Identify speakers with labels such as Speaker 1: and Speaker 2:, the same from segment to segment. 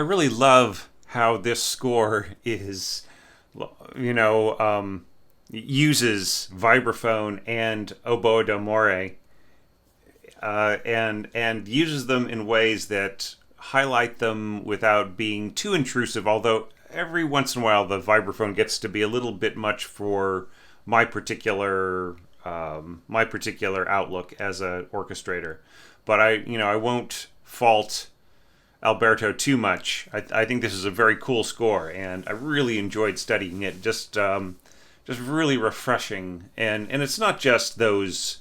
Speaker 1: really love how this score is, you know, uses vibraphone and oboe d'amore, and uses them in ways that highlight them without being too intrusive. Although every once in a while the vibraphone gets to be a little bit much for my particular outlook as an orchestrator. But I won't fault Alberto too much. I think this is a very cool score, and I really enjoyed studying it. Just really refreshing, and it's not just those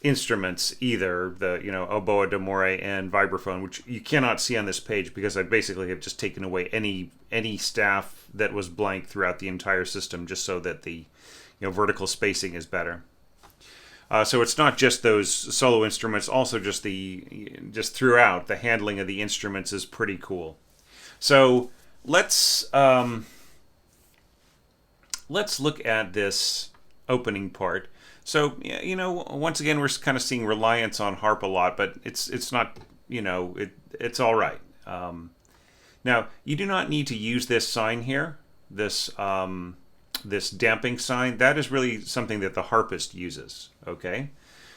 Speaker 1: instruments either. The oboe d'amore and vibraphone, which you cannot see on this page because I basically have just taken away any staff that was blank throughout the entire system, just so that the vertical spacing is better. So it's not just those solo instruments, also just throughout the handling of the instruments is pretty cool. So let's look at this opening part. So once again we're kind of seeing reliance on harp a lot, but it's not it's all right. Now you do not need to use this sign here, this damping sign. That is really something that the harpist uses. Okay,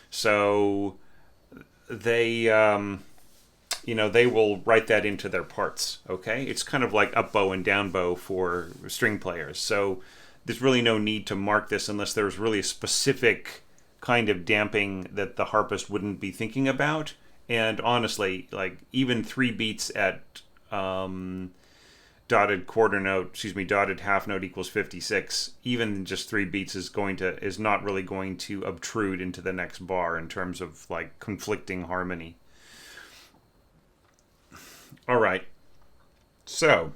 Speaker 1: so they they will write that into their parts. Okay, it's kind of like up bow and down bow for string players. So there's really no need to mark this unless there's really a specific kind of damping that the harpist wouldn't be thinking about. And honestly, like even 3 beats at dotted half note equals 56, even just 3 beats is not really going to obtrude into the next bar in terms of like conflicting harmony. All right, so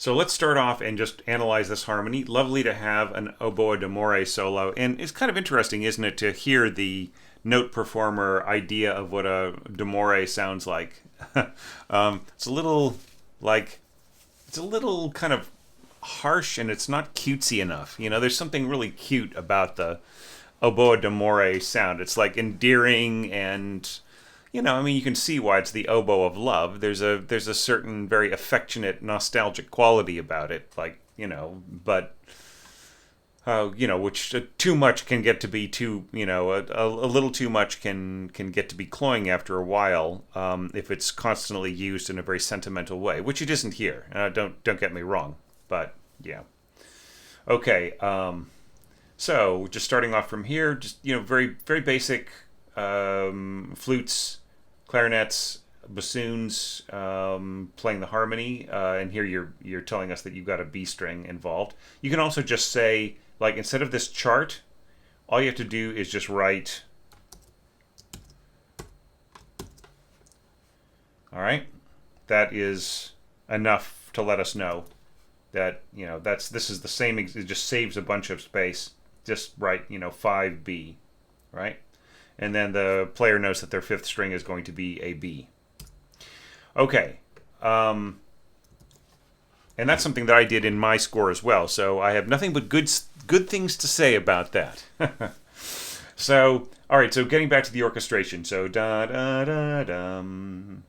Speaker 1: let's start off and just analyze this harmony. Lovely to have an oboe d'amore solo, and it's kind of interesting, isn't it, to hear the note performer idea of what a d'amore sounds like. It's a little kind of harsh, and it's not cutesy enough. There's something really cute about the oboe d'amore sound. It's like endearing, and you can see why it's the oboe of love. There's a certain very affectionate, nostalgic quality about it, but which too much can get to be too, a little too much can get to be cloying after a while, if it's constantly used in a very sentimental way, which it isn't here. Don't get me wrong, but yeah. Okay, so just starting off from here, just very very basic flutes, clarinets, bassoons, playing the harmony, and here you're telling us that you've got a B string involved. You can also just say, like, instead of this chart, all you have to do is just write. All right, that is enough to let us know that this is the same. It just saves a bunch of space. Just write 5B, right? And then the player knows that their 5th string is going to be a B. Okay, and that's something that I did in my score as well. So I have nothing but good things to say about that. So, all right. So getting back to the orchestration. So da da da dum.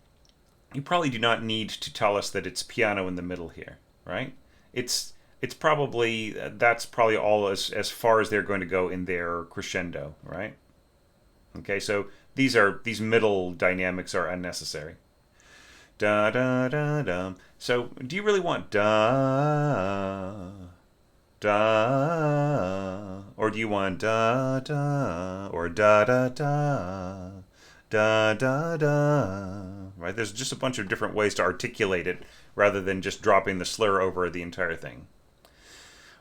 Speaker 1: You probably do not need to tell us that it's piano in the middle here, right? It's probably that's probably all as far as they're going to go in their crescendo, right? Okay, so these middle dynamics are unnecessary. Da da da dum. So do you really want da da, or do you want da da, or da da da da da da? Right? There's just a bunch of different ways to articulate it rather than just dropping the slur over the entire thing.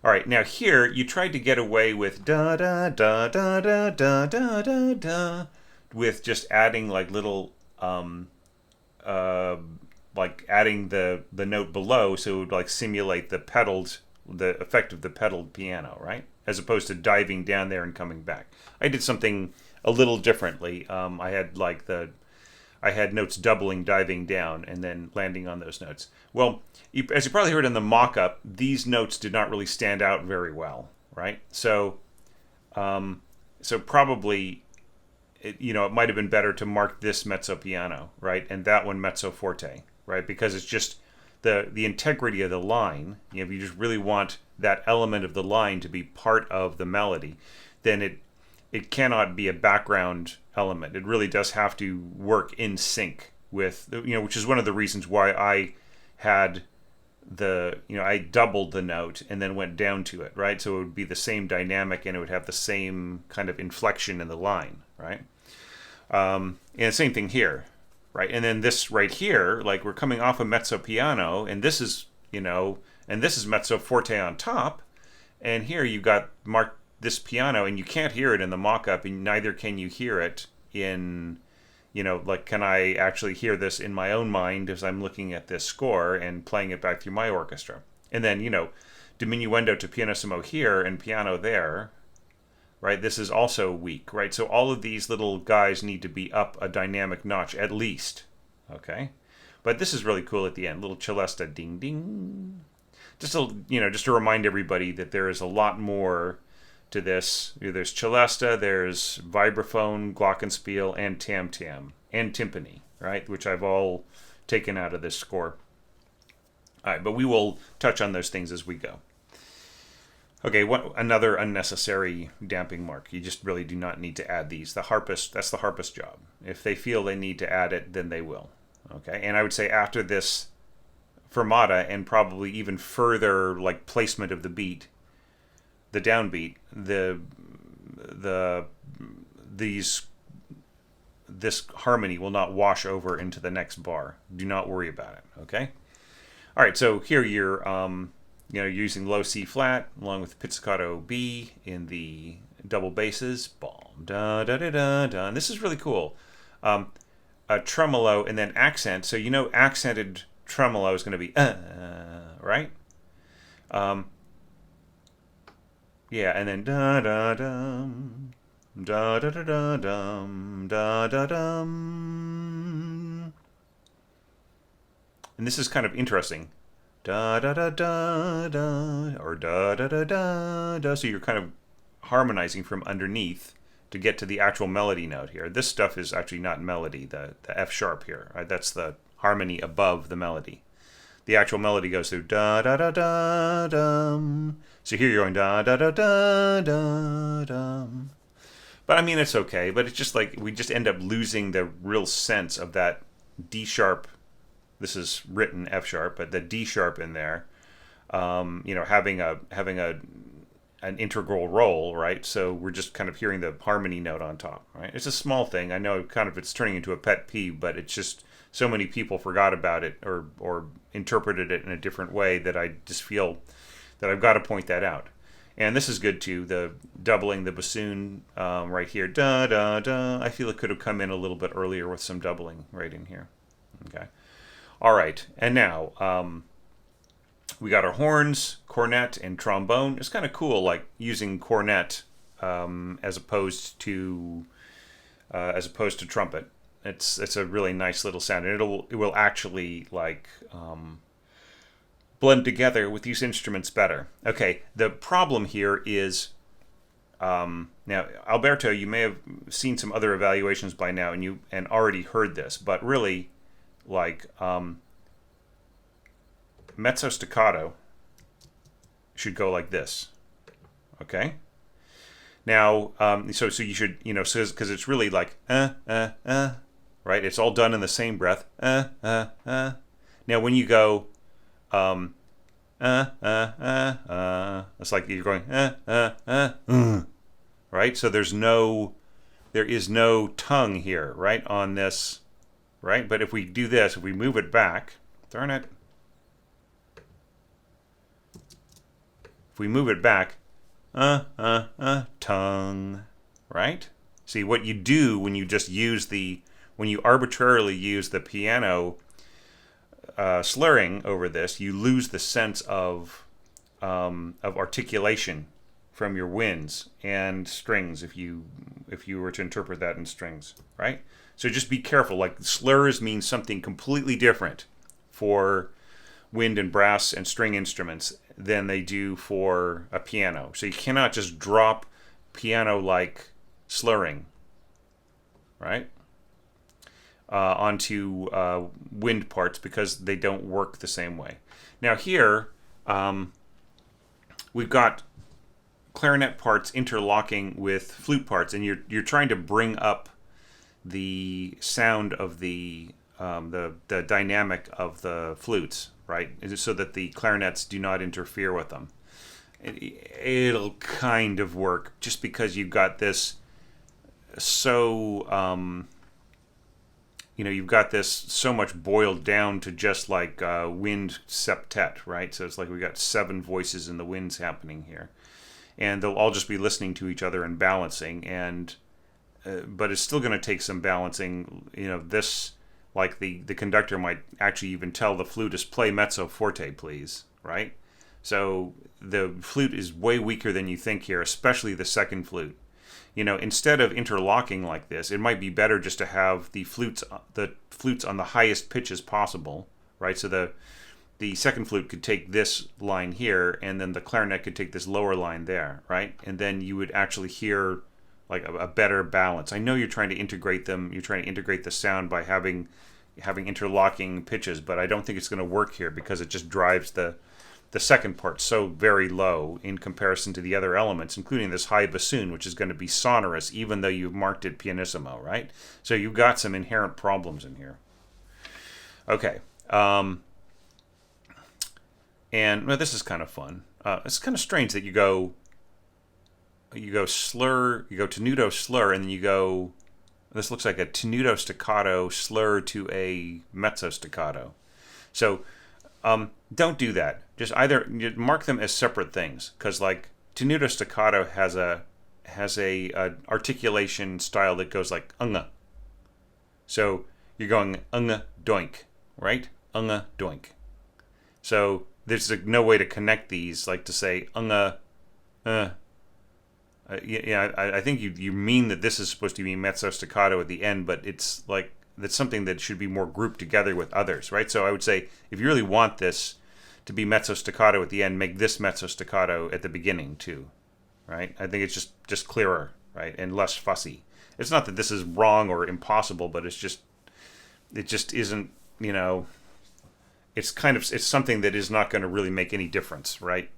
Speaker 1: All right, now here you tried to get away with da da da da da da da da da, with just adding like little like adding the note below, so it would like simulate the effect of the pedaled piano, right? As opposed to diving down there and coming back. I did something a little differently. I had notes doubling, diving down, and then landing on those notes. Well, as you probably heard in the mock-up, these notes did not really stand out very well, right? So probably it might have been better to mark this mezzo piano, right, and that one mezzo forte, right, because it's just the integrity of the line. If you just really want that element of the line to be part of the melody, then it cannot be a background element. It really does have to work in sync with, which is one of the reasons why I had I doubled the note and then went down to it, right? So it would be the same dynamic and it would have the same kind of inflection in the line, right? And same thing here, right? And then this right here, like we're coming off a mezzo piano, and this is, and this is mezzo forte on top, and here you got marked this piano, and you can't hear it in the mock-up, and neither can you hear it in, like, can I actually hear this in my own mind as I'm looking at this score and playing it back through my orchestra? And then, diminuendo to pianissimo here and piano there, right? This is also weak, right? So all of these little guys need to be up a dynamic notch at least, okay? But this is really cool at the end, little celesta, ding ding. Just to remind everybody that there is a lot more to this. There's celesta, there's vibraphone, glockenspiel, and tam-tam, and timpani, right? Which I've all taken out of this score. All right, but we will touch on those things as we go. Okay, another unnecessary damping mark. You just really do not need to add these. The harpist, that's the harpist job. If they feel they need to add it, then they will. Okay, and I would say after this fermata and probably even further like placement of the beat, the downbeat, this harmony will not wash over into the next bar. Do not worry about it. Okay. All right. So here you're using low C flat along with pizzicato B in the double basses. Boom, da da da da da. And this is really cool. A tremolo and then accent. So accented tremolo is going to be right. Yeah, and then da da dum, da da da da dum, da da dum. And this is kind of interesting. Da da da da da, or da da da da da. So you're kind of harmonizing from underneath to get to the actual melody note here. This stuff is actually not melody, the F sharp here. Right? That's the harmony above the melody. The actual melody goes through da da da da dum. So here you're going da da da da da dum. But I mean, it's okay. But it's just like we just end up losing the real sense of that D sharp. This is written F sharp, but the D sharp in there, having an integral role, right? So we're just kind of hearing the harmony note on top, right? It's a small thing. I know it's turning into a pet peeve, but it's just so many people forgot about it or interpreted it in a different way that I just feel that I've got to point that out. And this is good too, the doubling the bassoon right here, da da da. I feel it could have come in a little bit earlier with some doubling right in here. Okay. All right, and now we got our horns, cornet, and trombone. It's kind of cool, like using cornet as opposed to trumpet. It's a really nice little sound, and it will actually like blend together with these instruments better. Okay, the problem here is now Alberto, you may have seen some other evaluations by now, and already heard this, but really, like mezzo staccato should go like this. Okay. Now, so you should, because it's really like right? It's all done in the same breath. Now, when you go it's like you're going right? So there is no tongue here, right, on this, right? But if we do this, if we move it back, darn it. If we move it back, tongue, right? See, what you do when you just when you arbitrarily use the piano slurring over this, you lose the sense of articulation from your winds and strings if you were to interpret that in strings, right? So just be careful. Like slurs mean something completely different for wind and brass and string instruments than they do for a piano. So you cannot just drop piano-like slurring right? Onto wind parts because they don't work the same way. Now here, we've got clarinet parts interlocking with flute parts, and you're trying to bring up the sound of the dynamic of the flutes, right? So that the clarinets do not interfere with them. It'll kind of work just because you've got this you've got this so much boiled down to just like wind septet, right? So it's like we got 7 voices in the winds happening here, and they'll all just be listening to each other and balancing, and but it's still going to take some balancing. This, like the conductor might actually even tell the flutist, play mezzo forte, please, right? So the flute is way weaker than you think here, especially the second flute. Instead of interlocking like this, it might be better just to have the flutes on the highest pitches possible, right? So the second flute could take this line here, and then the clarinet could take this lower line there, right? And then you would actually hear like a better balance. I know you're trying to integrate them. You're trying to integrate the sound by having interlocking pitches, but I don't think it's going to work here because it just drives the second part so very low in comparison to the other elements, including this high bassoon, which is going to be sonorous even though you've marked it pianissimo, right? So you've got some inherent problems in here. Okay. And well, this is kind of fun. It's kind of strange that you go slur, you go tenuto slur, and then you go, this looks like a tenuto staccato slur to a mezzo staccato. So don't do that. Just either mark them as separate things, because like tenuto staccato has a articulation style that goes like unga. So you're going unga doink, right? Unga doink. So there's no way to connect these, like to say unga. I think you mean that this is supposed to be mezzo staccato at the end, but it's like that's something that should be more grouped together with others, right? So I would say if you really want this to be mezzo staccato at the end, make this mezzo staccato at the beginning too, right? I think it's just clearer, right, and less fussy. It's not that this is wrong or impossible, but it just isn't, it's something that is not going to really make any difference, right?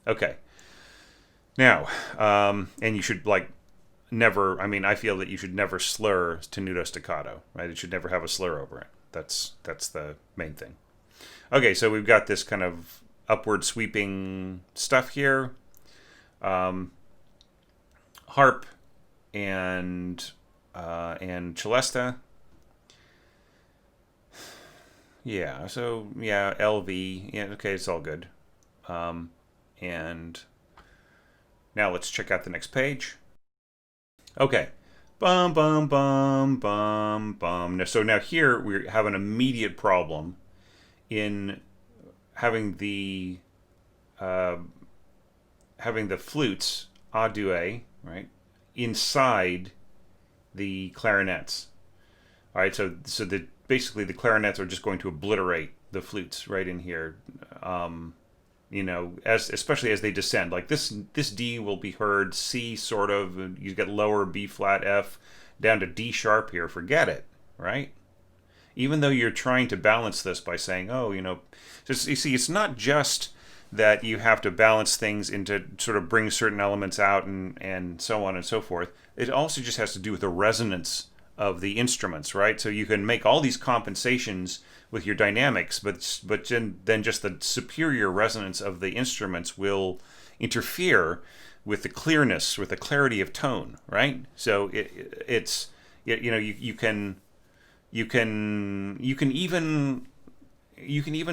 Speaker 1: Okay. Now, and you should never, I feel that you should never slur tenuto staccato, right? It should never have a slur over it. That's the main thing. Okay, so we've got this kind of upward sweeping stuff here. Harp and celesta. Yeah, so yeah, LV. Yeah, okay, it's all good. And now let's check out the next page. Okay. Bum, bum, bum, bum, bum. So now here we have an immediate problem in having the flutes a deux, right, inside the clarinets. All right, so basically the clarinets are just going to obliterate the flutes right in here. Especially as they descend, like this D will be heard, C sort of, you get lower, B flat, F, down to D sharp here. Forget it, right? Even though you're trying to balance this by saying, so you see, it's not just that you have to balance things into sort of bring certain elements out and so on and so forth. It also just has to do with the resonance of the instruments, right? So you can make all these compensations with your dynamics, but then just the superior resonance of the instruments will interfere with the clearness, with the clarity of tone, right? So you can even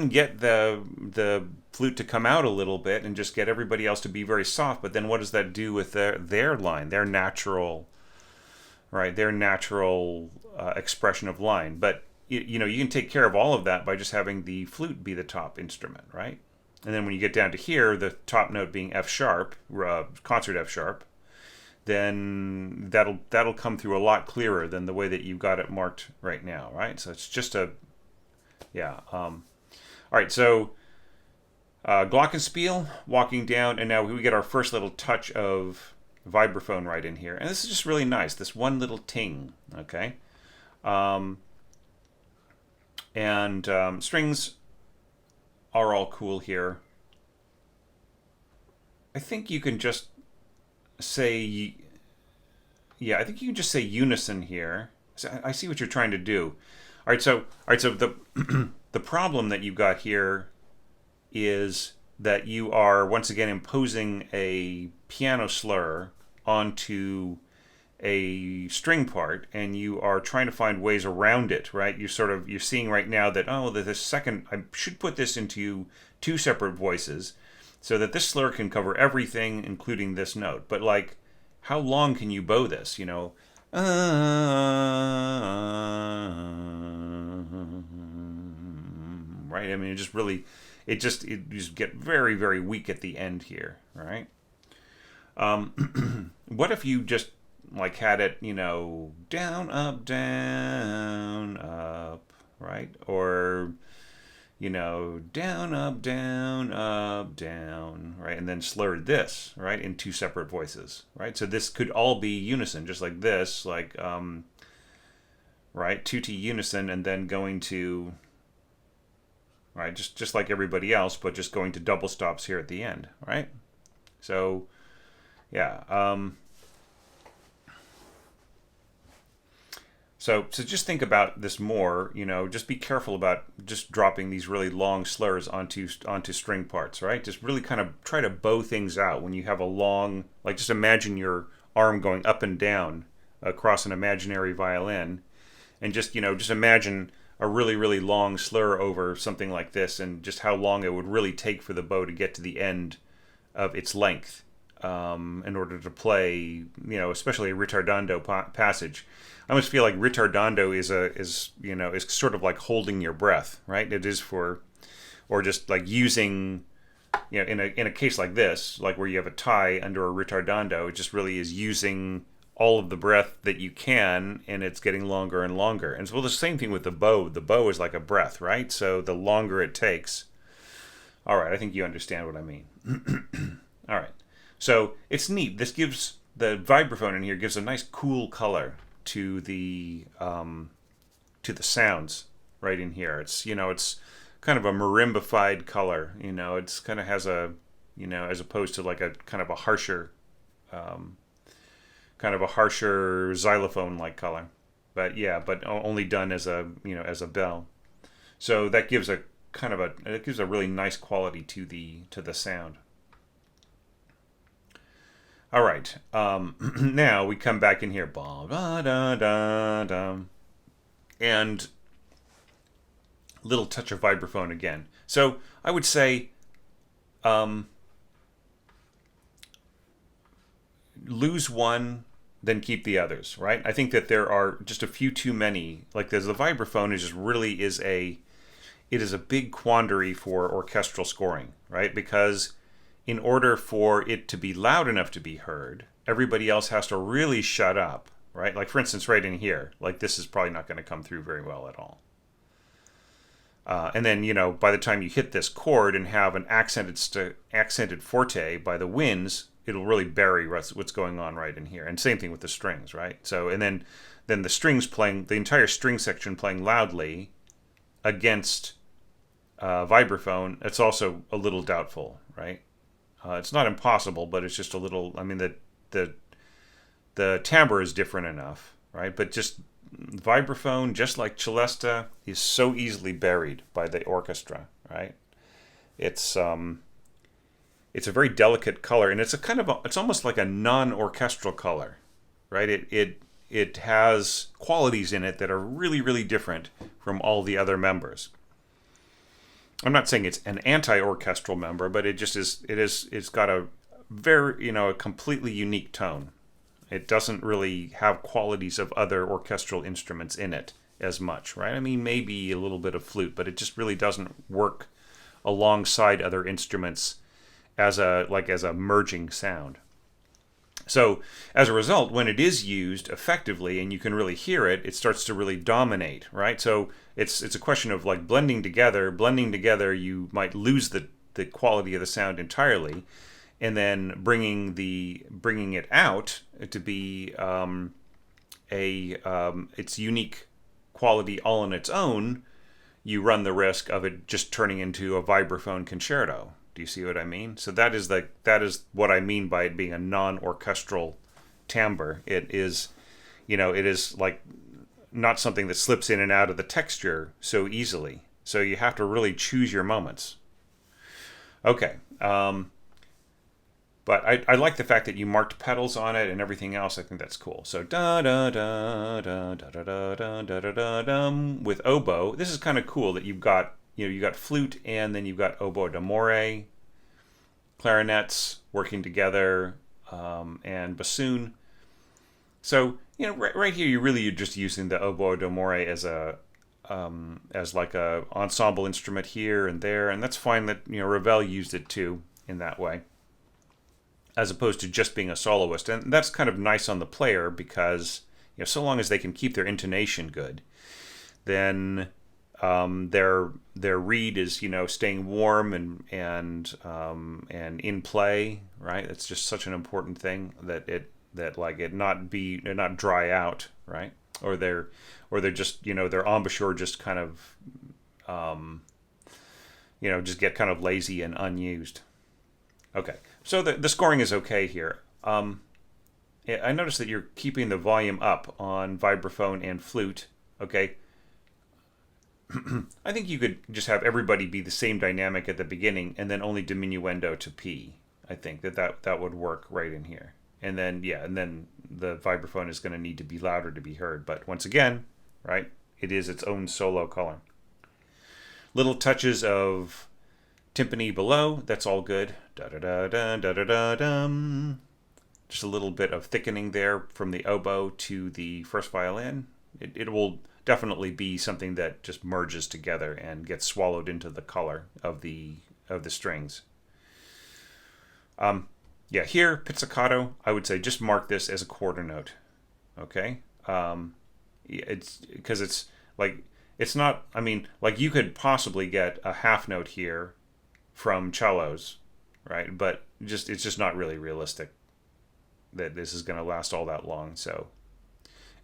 Speaker 1: get the flute to come out a little bit and just get everybody else to be very soft, but then what does that do with their line, their natural, right? Their natural expression of line. But you can take care of all of that by just having the flute be the top instrument, right? And then when you get down to here, the top note being F sharp, concert F sharp, then that'll come through a lot clearer than the way that you've got it marked right now, right? So it's just all right, so glockenspiel, walking down, and now we get our first little touch of vibraphone right in here. And this is just really nice, this one little ting, okay? Strings are all cool here. I think you can just say, yeah, I think you can just say unison here. So I see what you're trying to do. All right, so the the problem that you've got here is that you are once again imposing a piano slur onto a string part, and you are trying to find ways around it, right? You're seeing right now that, oh, the second, I should put this into two separate voices so that this slur can cover everything, including this note. But like, how long can you bow this? You know, right? I mean, it just really, it just get very, very weak at the end here, right? What if you just like had it, you know, down, up, right? Or, you know, down, up, down, right? And then slurred this, right? In two separate voices, right? So this could all be unison, just like this, like, right? 2T unison, and then going to, right? Just like everybody else, but just going to double stops here at the end, right? So, yeah. So just think about this more, you know, just be careful about just dropping these really long slurs onto string parts, right? Just really kind of try to bow things out when you have a long, like just imagine your arm going up and down across an imaginary violin, and just, you know, just imagine a really, really long slur over something like this, and just how long it would really take for the bow to get to the end of its length in order to play, you know, especially a ritardando passage. I almost feel like ritardando is sort of like holding your breath, right? It is for, or just like using, you know, in a case like this, like where you have a tie under a ritardando, it just really is using all of the breath that you can, and it's getting longer and longer. And so, well, the same thing with the bow. The bow is like a breath, right? So the longer it takes. All right, I think you understand what I mean. All right, so it's neat. This gives the vibraphone in here gives a nice cool color to the sounds right in here. It's, you know, it's kind of a marimbified color. You know, it's kind of has a, you know, as opposed to like a kind of a harsher xylophone like color. But yeah, but only done as a, you know, as a bell. So that gives a kind of it gives a really nice quality to the sound. All right, now we come back in here, and little touch of vibraphone again. So I would say lose one, then keep the others, right? I think that there are just a few too many. Like the vibraphone is just really it is a big quandary for orchestral scoring, right? Because in order for it to be loud enough to be heard, everybody else has to really shut up, right? Like, for instance, right in here, like this is probably not going to come through very well at all. And then, you know, by the time you hit this chord and have an accented forte by the winds, it'll really bury what's going on right in here. And same thing with the strings, right? So, and then the strings playing, the entire string section playing loudly against vibraphone, it's also a little doubtful, right? It's not impossible, but it's just a little, I mean, the timbre is different enough, right? But just vibraphone, just like celesta, is so easily buried by the orchestra, right? It's a very delicate color, and it's it's almost like a non-orchestral color, right? It has qualities in it that are really, really different from all the other members. I'm not saying it's an anti-orchestral member, but it just is. It's got a very, you know, a completely unique tone. It doesn't really have qualities of other orchestral instruments in it as much, right? I mean, maybe a little bit of flute, but it just really doesn't work alongside other instruments as a merging sound. So as a result, when it is used effectively and you can really hear it, it starts to really dominate, right? So it's a question of like blending together. You might lose the quality of the sound entirely. and then bringing it out to be its unique quality all on its own, you run the risk of it just turning into a vibraphone concerto. Do you see what I mean? So that is what I mean by it being a non-orchestral timbre. It is, it is like not something that slips in and out of the texture so easily. So you have to really choose your moments. Okay. But I like the fact that you marked pedals on it and everything else. I think that's cool. So da da da da da da da da da da da dum with oboe. This is kind of cool that you've got you got flute and then you've got oboe d'amore, clarinets working together, and bassoon. So right here you're just using the oboe d'amore as like a ensemble instrument here and there, and that's fine. That Ravel used it too in that way, as opposed to just being a soloist. And that's kind of nice on the player because so long as they can keep their intonation good, then their reed is staying warm and in play, right? It's just such an important thing that it not dry out, right? Or they're just their embouchure just kind of just get kind of lazy and unused. Okay, so the scoring is okay here. I noticed that you're keeping the volume up on vibraphone and flute. Okay. I think you could just have everybody be the same dynamic at the beginning and then only diminuendo to P. I think that would work right in here. And then the vibraphone is going to need to be louder to be heard. But once again, right, it is its own solo color. Little touches of timpani below, that's all good. Da da da da da da da dum. Just a little bit of thickening there from the oboe to the first violin. It will definitely be something that just merges together and gets swallowed into the color of the strings. Here pizzicato, I would say just mark this as a quarter note. Okay, it's because it's like it's not. I mean, like you could possibly get a half note here from cellos, right? But it's just not really realistic that this is going to last all that long. So,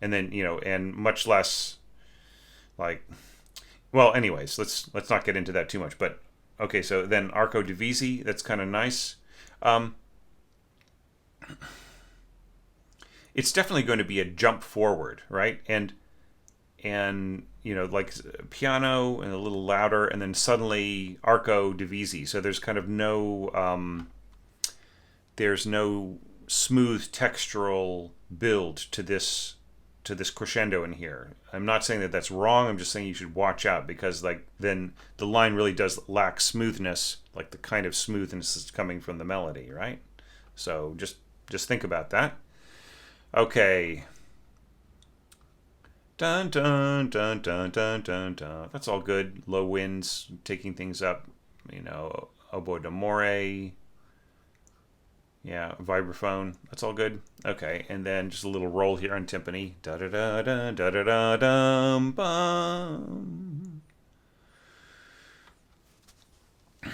Speaker 1: and then and much less like, well, anyways, let's not get into that too much. But okay, so then arco divisi, that's kind of nice. It's definitely going to be a jump forward, right? And like piano and a little louder, and then suddenly arco divisi. So there's kind of no smooth textural build to this crescendo in here. I'm not saying that that's wrong. I'm just saying you should watch out because then the line really does lack smoothness, like the kind of smoothness that's coming from the melody, right? So just think about that. Okay. Dun dun dun dun dun dun dun. That's all good. Low winds, taking things up. Oboe d'amore. Yeah, vibraphone. That's all good. Okay, and then just a little roll here on timpani. Da da da da da da da dum bum. All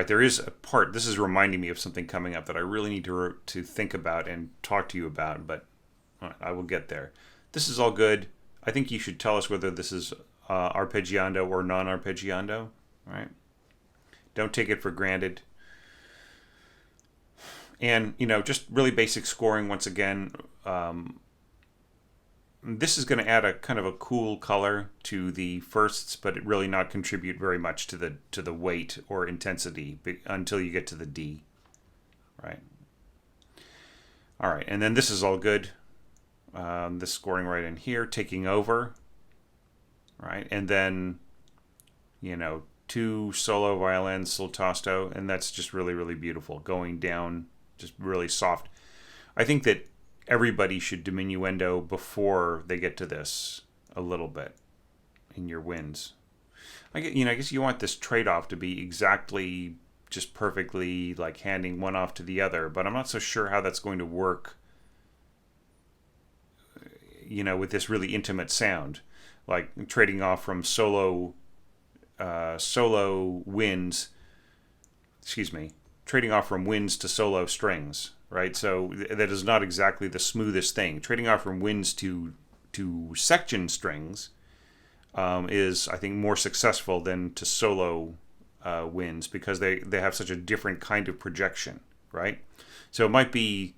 Speaker 1: right, there is a part. This is reminding me of something coming up that I really need to think about and talk to you about, but I will get there. This is all good. I think you should tell us whether this is arpeggiando or non-arpeggiando. Right? Don't take it for granted. And just really basic scoring once again. This is going to add a kind of a cool color to the firsts, but it really not contribute very much to the weight or intensity until you get to the D, right? All right, and then this is all good. This scoring right in here, taking over, right? And then, 2 solo violins, sul tasto, and that's just really, really beautiful. Going down, just really soft. I think that everybody should diminuendo before they get to this a little bit in your winds. I guess you want this trade-off to be exactly just perfectly like handing one off to the other, but I'm not so sure how that's going to work with this really intimate sound, like trading off from solo winds excuse me, trading off from winds to solo strings, right? So that is not exactly the smoothest thing. Trading off from winds to section strings is, I think, more successful than to solo winds, because they have such a different kind of projection, right? So it might be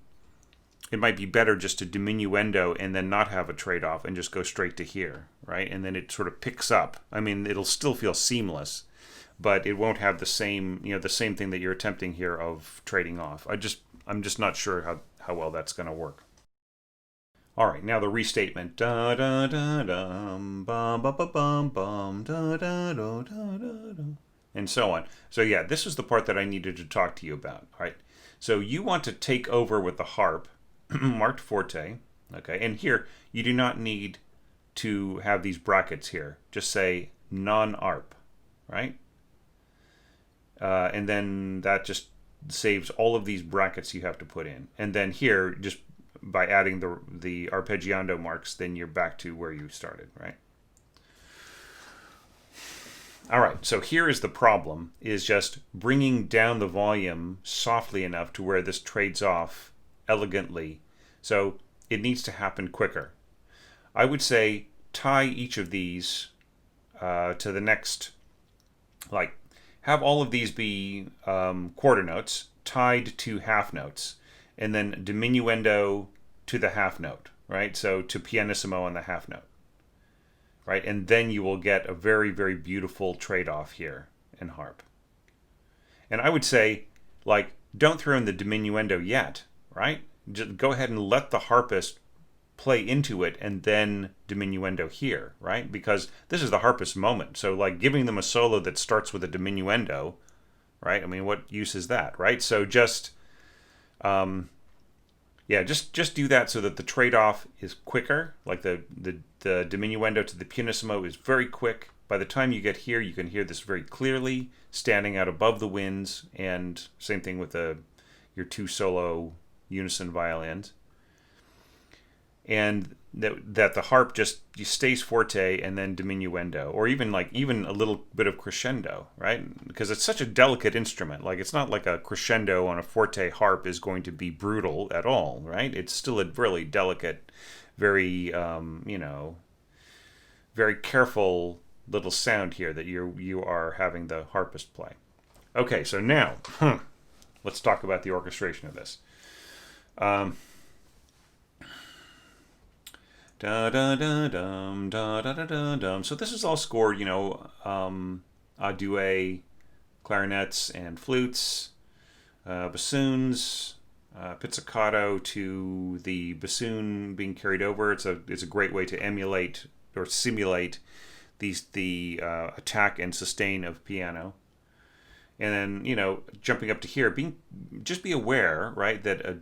Speaker 1: better just to diminuendo and then not have a trade-off and just go straight to here, right? And then it sort of picks up. I mean, it'll still feel seamless, but it won't have the same, the same thing that you're attempting here of trading off. I'm just not sure how well that's going to work. All right, now the restatement. Da da da dum, bum ba ba bum bum, da da da da da, and so on. So yeah, this is the part that I needed to talk to you about. All right. So you want to take over with the harp, marked forte. Okay, and here you do not need to have these brackets here. Just say non-arp, right? And then that just saves all of these brackets you have to put in. And then here, just by adding the arpeggiando marks, then you're back to where you started, right? All right, so here is the problem, is just bringing down the volume softly enough to where this trades off elegantly. So it needs to happen quicker. I would say tie each of these to the next, like, have all of these be quarter notes tied to half notes, and then diminuendo to the half note, right? So to pianissimo on the half note, right? And then you will get a very, very beautiful trade-off here in harp. And I would say, like, don't throw in the diminuendo yet, right? Just go ahead and let the harpist play into it and then diminuendo here, right? Because this is the harpist moment. So, like, giving them a solo that starts with a diminuendo, right? I mean, what use is that, right? So just, just do that so that the trade-off is quicker. Like the diminuendo to the pianissimo is very quick. By the time you get here, you can hear this very clearly, standing out above the winds, and same thing with your two solo unison violins. And that the harp just stays forte and then diminuendo, or even a little bit of crescendo, right? Because it's such a delicate instrument. Like, it's not like a crescendo on a forte harp is going to be brutal at all, right? It's still a really delicate, very very careful little sound here that you are having the harpist play. Okay, so now let's talk about the orchestration of this. Da da da dum, da da da da dum. So this is all scored, a duet, clarinets and flutes, bassoons, pizzicato to the bassoon being carried over. It's a great way to emulate or simulate the attack and sustain of piano. And then jumping up to here, just be aware, right, that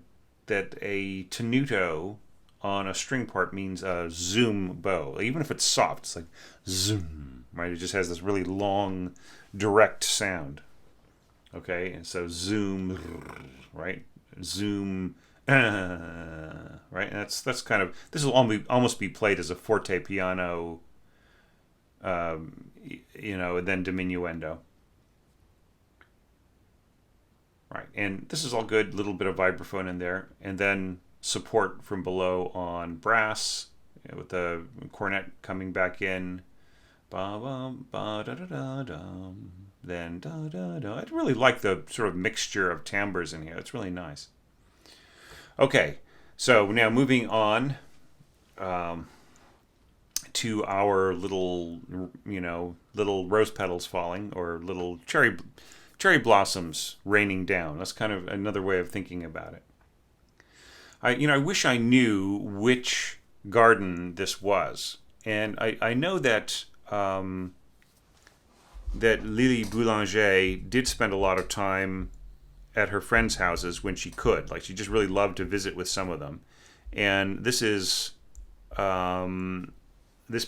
Speaker 1: a tenuto on a string part means a zoom bow. Even if it's soft, it's like zoom, right? It just has this really long, direct sound. Okay, and so zoom, right? Zoom, right? And that's kind of, this will almost be played as a forte piano, and then diminuendo. Right, and this is all good. Little bit of vibraphone in there, and then support from below on brass with the cornet coming back in. Ba ba ba da da da dum. Then da da da. I really like the sort of mixture of timbres in here. It's really nice. Okay, so now moving on to our little rose petals falling, or little cherry blossoms raining down. That's kind of another way of thinking about it. I wish I knew which garden this was, and I know that that Lili Boulanger did spend a lot of time at her friends' houses when she could. Like, she just really loved to visit with some of them, and this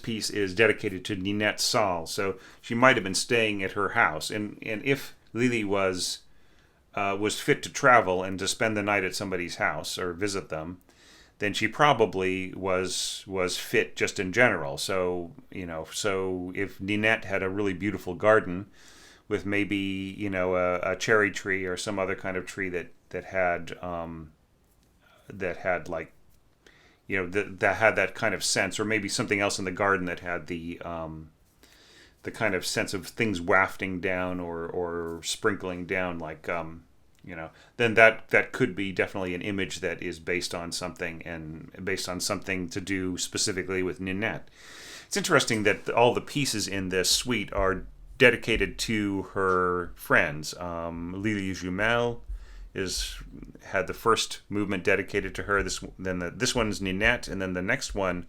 Speaker 1: piece is dedicated to Ninette Salle, so she might have been staying at her house, and if Lili was fit to travel and to spend the night at somebody's house or visit them, then she probably was fit just in general. So if Ninette had a really beautiful garden with maybe a cherry tree or some other kind of tree that had like that had that kind of sense, or maybe something else in the garden that had the kind of sense of things wafting down or sprinkling down, like then that could be definitely an image that is based on something, and based on something to do specifically with Ninette. It's interesting that all the pieces in this suite are dedicated to her friends. Lili Jumel is had the first movement dedicated to her. This one's Ninette, and then the next one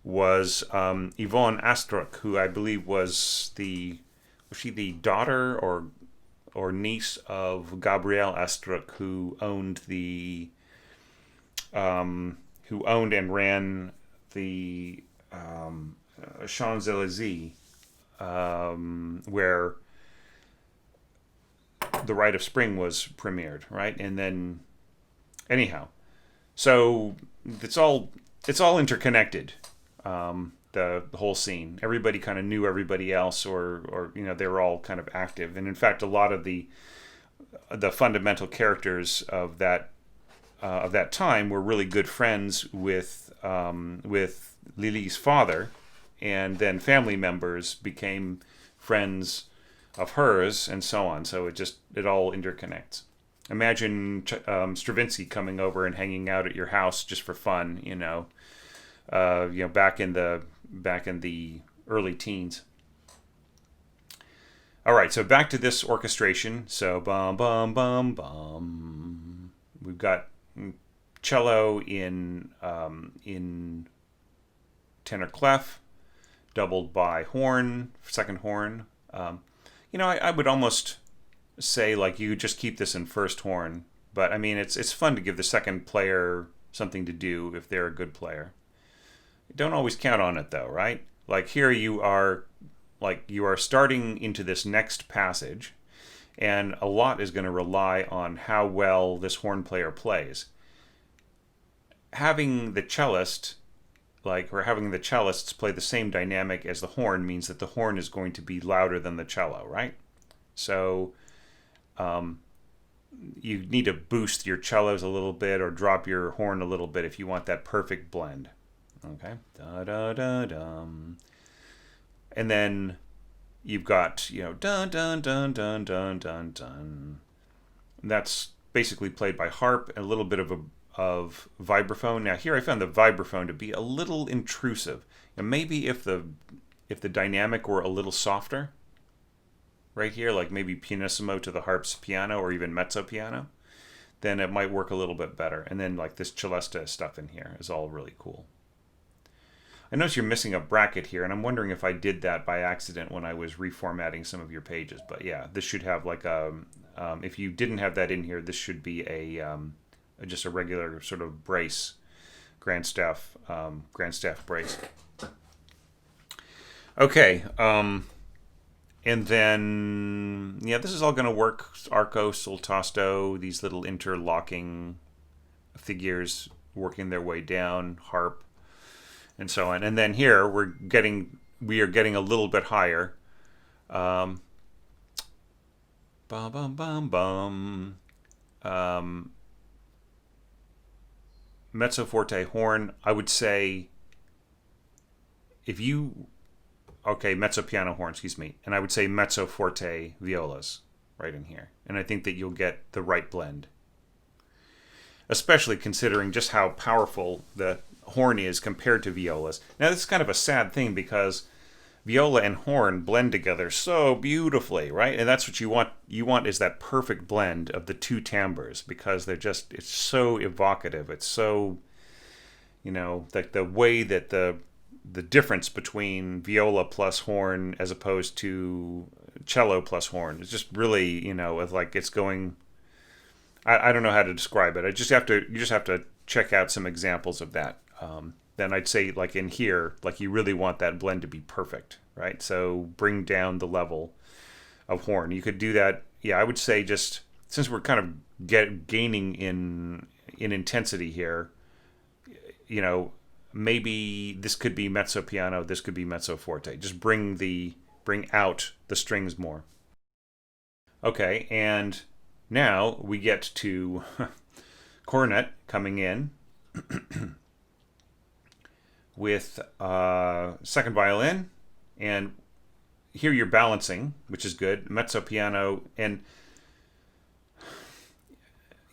Speaker 1: was Yvonne Astruc, who I believe was she the daughter or niece of Gabriel Astruc, who owned and ran the Champs Elysees, where The Rite of Spring was premiered, right? And then, anyhow, so it's all interconnected. The whole scene. Everybody kind of knew everybody else, or they were all kind of active. And in fact, a lot of the fundamental characters of that time were really good friends with Lili's father, and then family members became friends of hers, and so on. So it all interconnects. Imagine Stravinsky coming over and hanging out at your house just for fun, back in the early teens. All right, so back to this orchestration. So bum bum bum bum. We've got cello in tenor clef, doubled by horn, second horn. I would almost say like you just keep this in first horn, but I mean it's fun to give the second player something to do if they're a good player. Don't always count on it though, right? Like here you are starting into this next passage, and a lot is going to rely on how well this horn player plays. Having the cellists play the same dynamic as the horn means that the horn is going to be louder than the cello, right? So you need to boost your cellos a little bit or drop your horn a little bit if you want that perfect blend. Okay, da da da dum, and then you've got dun dun dun dun dun dun dun. And that's basically played by harp and a little bit of vibraphone. Now here I found the vibraphone to be a little intrusive. And maybe if the dynamic were a little softer, right here, like maybe pianissimo to the harp's piano or even mezzo piano, then it might work a little bit better. And then like this celesta stuff in here is all really cool. I notice you're missing a bracket here, and I'm wondering if I did that by accident when I was reformatting some of your pages. But yeah, this should have like if you didn't have that in here, this should be just a regular sort of brace, grand staff brace. Okay, and then this is all going to work. Arco, sul tasto, these little interlocking figures working their way down, harp, and so on. And then here we are getting a little bit higher. Bum bum bum bum. Mezzo forte horn. I would say mezzo piano horn, excuse me, and I would say mezzo forte violas right in here. And I think that you'll get the right blend, especially considering just how powerful the horn is compared to violas. Now, this is kind of a sad thing because viola and horn blend together so beautifully, right? And that's what you want. You want is that perfect blend of the two timbres, because it's so evocative. It's so, like the way that the difference between viola plus horn as opposed to cello plus horn is just really, it's like it's going. I don't know how to describe it. You just have to check out some examples of that. Then I'd say like in here, like you really want that blend to be perfect, right? So bring down the level of horn. You could do that. Yeah, I would say just since we're kind of gaining in intensity here, maybe this could be mezzo piano, this could be mezzo forte. Just bring out the strings more. Okay, and now we get to cornet coming in with second violin, and here you're balancing, which is good. Mezzo piano, and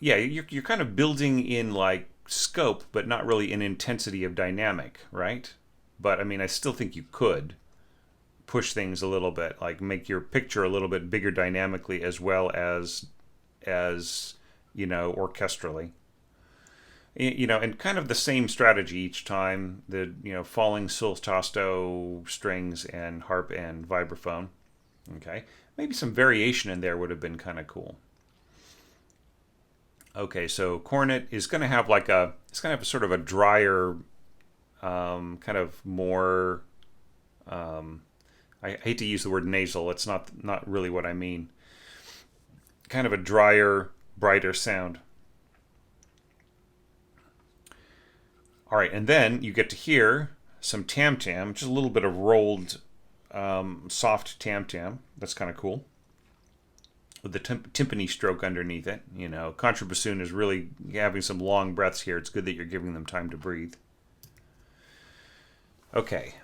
Speaker 1: yeah, you're kind of building in like scope, but not really in intensity of dynamic, right? But I mean, I still think you could push things a little bit, like make your picture a little bit bigger dynamically as well as orchestrally. And kind of the same strategy each time. The falling sul tasto strings and harp and vibraphone. Okay, maybe some variation in there would have been kind of cool. Okay, so cornet is going to have it's going to have sort of a drier, kind of more. I hate to use the word nasal. It's not really what I mean. Kind of a drier, brighter sound. All right, and then you get to hear some tam tam, just a little bit of rolled, soft tam tam. That's kind of cool. With the timpani stroke underneath it. Contrabassoon is really having some long breaths here. It's good that you're giving them time to breathe. Okay,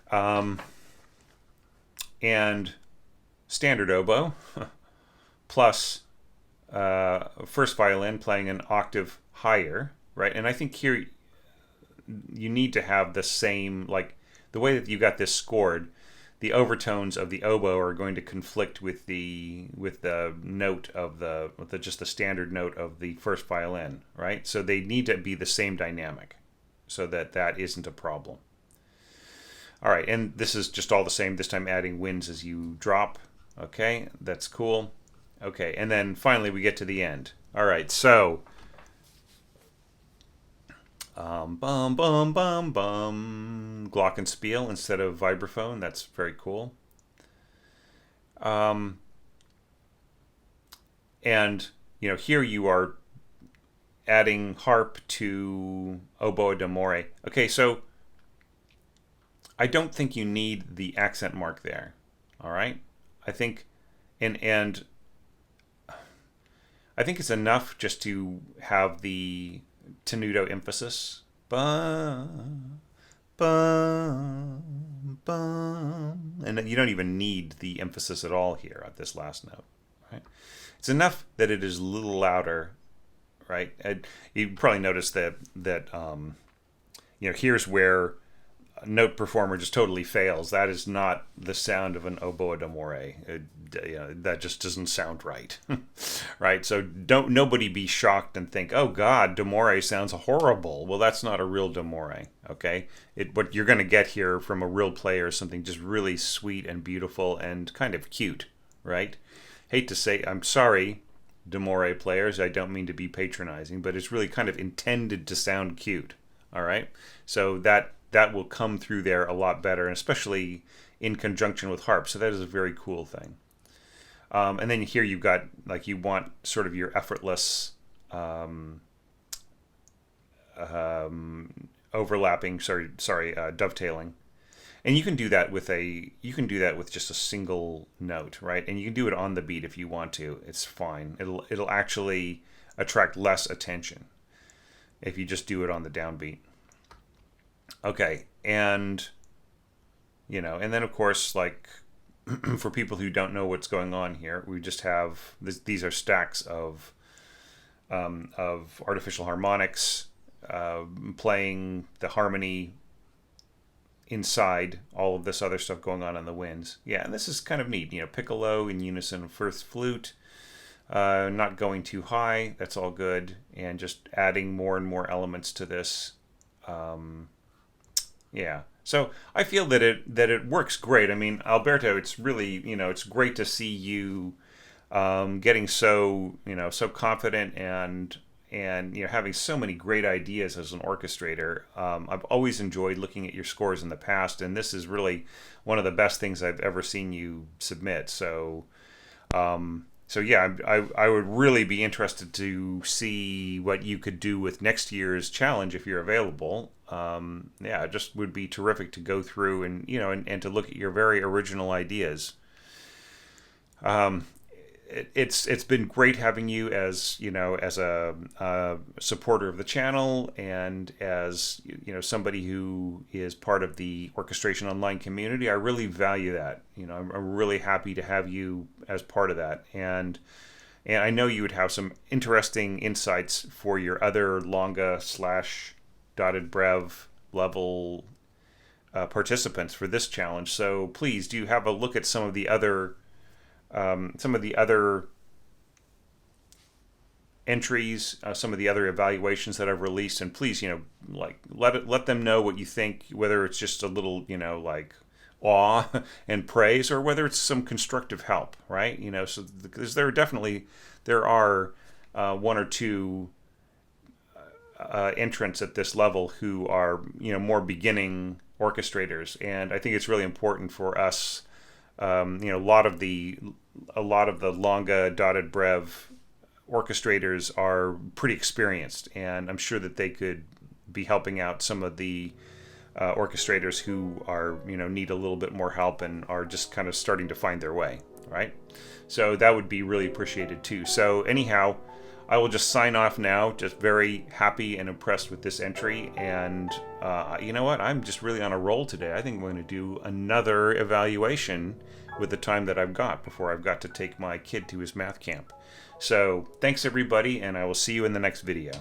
Speaker 1: and standard oboe plus first violin playing an octave higher, right? And I think here you need to have the same, like the way that you got this scored, the overtones of the oboe are going to conflict with the note of just the standard note of the first violin, right? So they need to be the same dynamic, so that isn't a problem. All right, and this is just all the same. This time adding winds as you drop. Okay, that's cool. Okay, and then finally we get to the end. All right, so bum bum bum bum. Glockenspiel instead of vibraphone. That's very cool. And here you are adding harp to oboe d'amore. Okay, so I don't think you need the accent mark there. All right, I think, and I think it's enough just to have the tenuto emphasis. Bum, bum, bum. And you don't even need the emphasis at all here at this last note. Right? It's enough that it is a little louder, right? And you probably noticed that here's where a note performer just totally fails. That is not the sound of an oboe d'amore. That just doesn't sound right, right? So nobody be shocked and think, oh God, d'amore sounds horrible. Well, that's not a real d'amore, okay? What you're going to get here from a real player is something just really sweet and beautiful and kind of cute, right? Hate to say, I'm sorry, d'amore players. I don't mean to be patronizing, but it's really kind of intended to sound cute, all right? So that will come through there a lot better, and especially in conjunction with harp. So that is a very cool thing. And then here you've got, like, you want sort of your effortless overlapping, dovetailing. And you can do that with just a single note, right? And you can do it on the beat if you want to. It's fine. It'll actually attract less attention if you just do it on the downbeat. Okay, and and then of course, like, for people who don't know what's going on here, we just have these are stacks of artificial harmonics playing the harmony inside all of this other stuff going on in the winds. Yeah, and this is kind of neat. Piccolo in unison with first flute, not going too high. That's all good, and just adding more and more elements to this. Yeah. So I feel that it works great. I mean, Alberto, it's really, it's great to see you getting so confident and having so many great ideas as an orchestrator. I've always enjoyed looking at your scores in the past, and this is really one of the best things I've ever seen you submit. So yeah, I would really be interested to see what you could do with next year's challenge if you're available. Yeah, it just would be terrific to go through and and to look at your very original ideas. it's been great having you as as a supporter of the channel, and as somebody who is part of the Orchestration Online community. I really value that. I'm really happy to have you as part of that, and I know you would have some interesting insights for your other longa / dotted brev level participants for this challenge. So please do have a look at some of the other entries, some of the other evaluations that I've released, and please, like let them know what you think, whether it's just a little, like awe and praise, or whether it's some constructive help, right? So because there are one or two entrants at this level who are more beginning orchestrators, and I think it's really important for us. A lot of the longa dotted brev orchestrators are pretty experienced, and I'm sure that they could be helping out some of the orchestrators who are need a little bit more help and are just kind of starting to find their way, right? So that would be really appreciated too. So anyhow, I will just sign off now. Just very happy and impressed with this entry, and you know what? I'm just really on a roll today. I think I'm going to do another evaluation with the time that I've got before I've got to take my kid to his math camp. So thanks everybody, and I will see you in the next video.